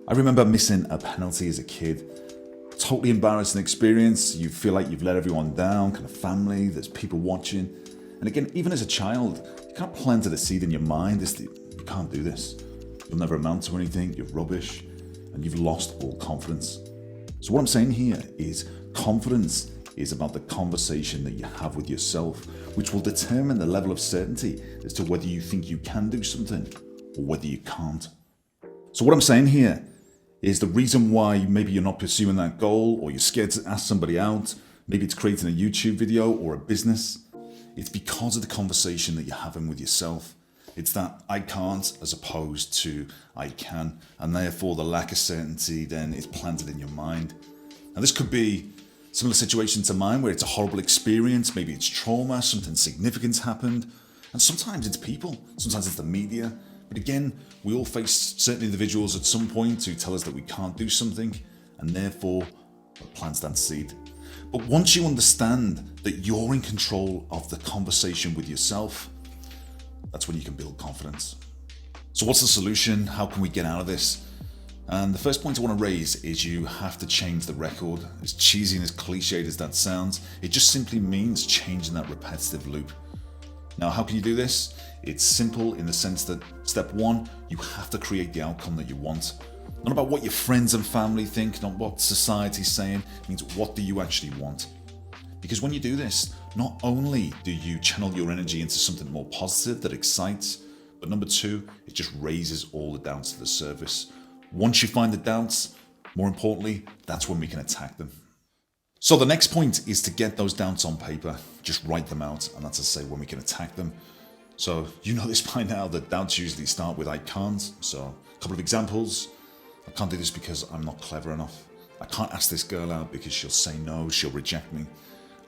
I remember missing a penalty as a kid. Totally embarrassing experience. You feel like you've let everyone down, kind of family, there's people watching. And again, even as a child, you can't planted a seed in your mind. You can't do this. You'll never amount to anything, you're rubbish, and you've lost all confidence. So what I'm saying here is confidence is about the conversation that you have with yourself, which will determine the level of certainty as to whether you think you can do something or whether you can't. So what I'm saying here is the reason why maybe you're not pursuing that goal, or you're scared to ask somebody out, maybe it's creating a YouTube video or a business, it's because of the conversation that you're having with yourself. It's that I can't as opposed to I can, and therefore the lack of certainty then is planted in your mind. Now this could be a similar situation to mine where it's a horrible experience, maybe it's trauma, something significant's happened, and sometimes it's people, sometimes it's the media. But again, we all face certain individuals at some point who tell us that we can't do something, and therefore it plants that seed. But once you understand that you're in control of the conversation with yourself, that's when you can build confidence. So what's the solution? How can we get out of this? And the first point I want to raise is you have to change the record. As cheesy and as cliched as that sounds, it just simply means changing that repetitive loop. Now, how can you do this? It's simple in the sense that step one, you have to create the outcome that you want. Not about what your friends and family think, not what society's saying. It means what do you actually want? Because when you do this, not only do you channel your energy into something more positive that excites, but number two, it just raises all the doubts to the surface. Once you find the doubts, more importantly, that's when we can attack them. So the next point is to get those doubts on paper, just write them out, and that's to say when we can attack them. So you know this by now, that doubts usually start with I can't. So a couple of examples. I can't do this because I'm not clever enough. I can't ask this girl out because she'll say no, she'll reject me.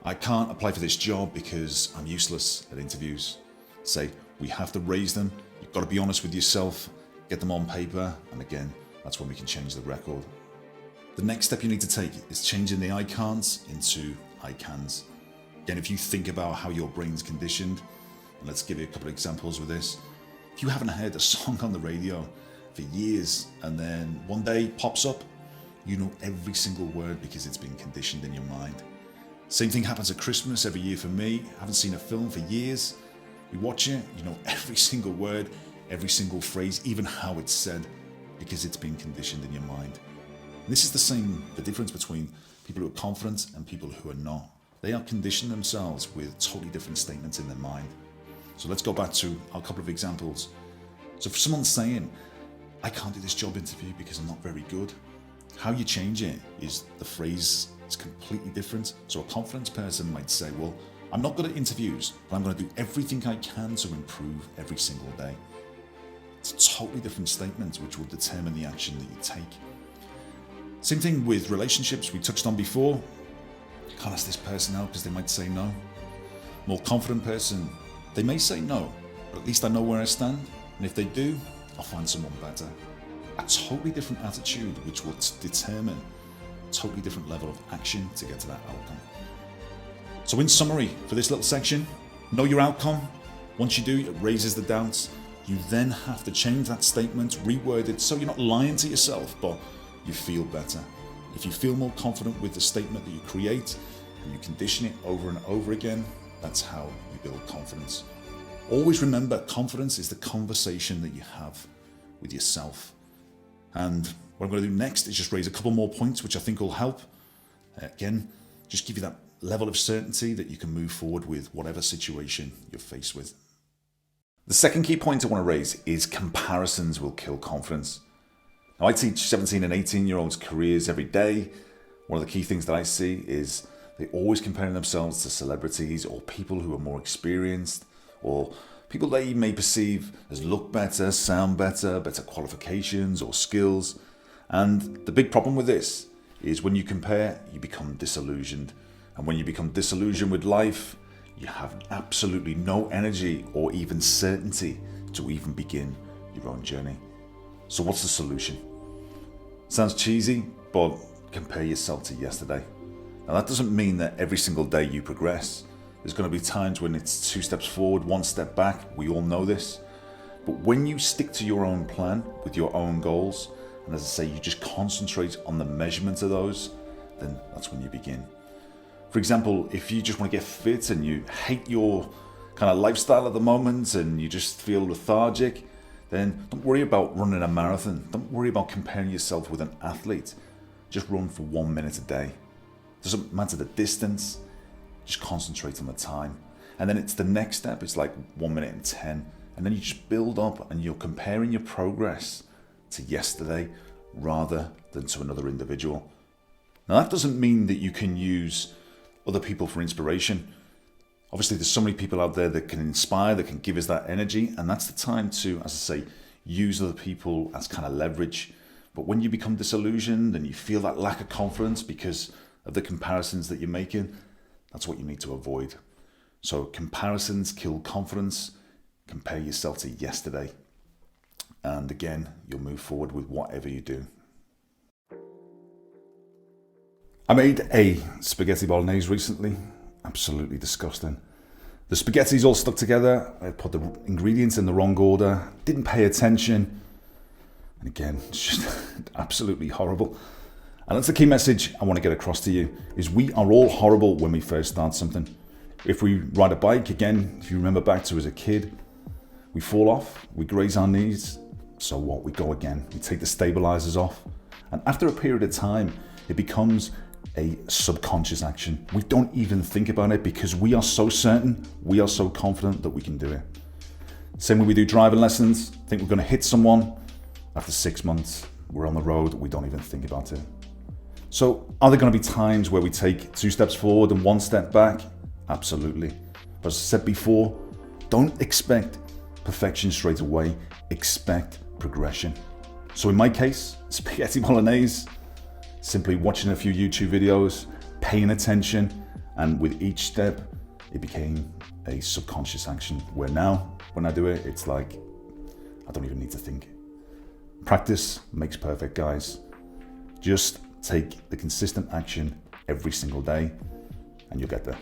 I can't apply for this job because I'm useless at interviews. Say, we have to raise them. You've got to be honest with yourself, get them on paper, and again, that's when we can change the record. The next step you need to take is changing the I can'ts into I cans. Again, if you think about how your brain's conditioned, and let's give you a couple of examples with this. If you haven't heard a song on the radio for years, and then one day it pops up, you know every single word because it's been conditioned in your mind. Same thing happens at Christmas every year for me. I haven't seen a film for years. You watch it, you know every single word, every single phrase, even how it's said, because it's been conditioned in your mind. And this is the difference between people who are confident and people who are not. They are conditioning themselves with totally different statements in their mind. So let's go back to a couple of examples. So for someone saying, I can't do this job interview because I'm not very good, how you change it is the phrase is completely different. So a confident person might say, well, I'm not good at interviews, but I'm going to do everything I can to improve every single day. It's a totally different statement which will determine the action that you take. Same thing with relationships we touched on before. You can't ask this person out because they might say no. More confident person, they may say no, but at least I know where I stand. And if they do, I'll find someone better. A totally different attitude which will determine a totally different level of action to get to that outcome. So in summary, for this little section, know your outcome. Once you do, it raises the doubts. You then have to change that statement, reword it so you're not lying to yourself, but you feel better. If you feel more confident with the statement that you create and you condition it over and over again, that's how you build confidence. Always remember, confidence is the conversation that you have with yourself. And what I'm going to do next is just raise a couple more points which I think will help. Again, just give you that level of certainty that you can move forward with whatever situation you're faced with. The second key point I want to raise is comparisons will kill confidence. Now, I teach 17 and 18-year-olds careers every day. One of the key things that I see is they're always comparing themselves to celebrities or people who are more experienced or people they may perceive as look better, sound better, better qualifications or skills. And the big problem with this is when you compare, you become disillusioned. And when you become disillusioned with life, you have absolutely no energy or even certainty to even begin your own journey. So what's the solution? Sounds cheesy, but compare yourself to yesterday. Now that doesn't mean that every single day you progress. There's going to be times when it's 2 steps forward, 1 step back. We all know this. But when you stick to your own plan with your own goals, and as I say, you just concentrate on the measurement of those, then that's when you begin. For example, if you just want to get fit and you hate your kind of lifestyle at the moment and you just feel lethargic, then don't worry about running a marathon. Don't worry about comparing yourself with an athlete. Just run for 1 minute a day. Doesn't matter the distance, just concentrate on the time. And then it's the next step, it's like 1 minute and 10. And then you just build up and you're comparing your progress to yesterday rather than to another individual. Now that doesn't mean that you can use other people for inspiration. Obviously there's so many people out there that can inspire, that can give us that energy, and that's the time to, as I say, use other people as kind of leverage. But when you become disillusioned and you feel that lack of confidence because of the comparisons that you're making, that's what you need to avoid. So comparisons kill confidence. Compare yourself to yesterday. And again, you'll move forward with whatever you do. I made a spaghetti bolognese recently. Absolutely disgusting. The spaghetti's all stuck together. I put the ingredients in the wrong order. Didn't pay attention. And again, it's just absolutely horrible. And that's the key message I want to get across to you, is we are all horrible when we first start something. If we ride a bike, again, if you remember back to as a kid, we fall off, we graze our knees. So what? We go again. We take the stabilizers off. And after a period of time, it becomes a subconscious action. We don't even think about it because we are so certain, we are so confident that we can do it. Same when we do driving lessons, think we're going to hit someone. After 6 months, we're on the road, we don't even think about it. So are there going to be times where we take 2 steps forward and 1 step back? Absolutely. But as I said before, don't expect perfection straight away, expect progression. So in my case, spaghetti bolognese, simply watching a few YouTube videos, paying attention, and with each step, it became a subconscious action where now, when I do it, it's like, I don't even need to think. Practice makes perfect, guys. Just take the consistent action every single day, and you'll get there.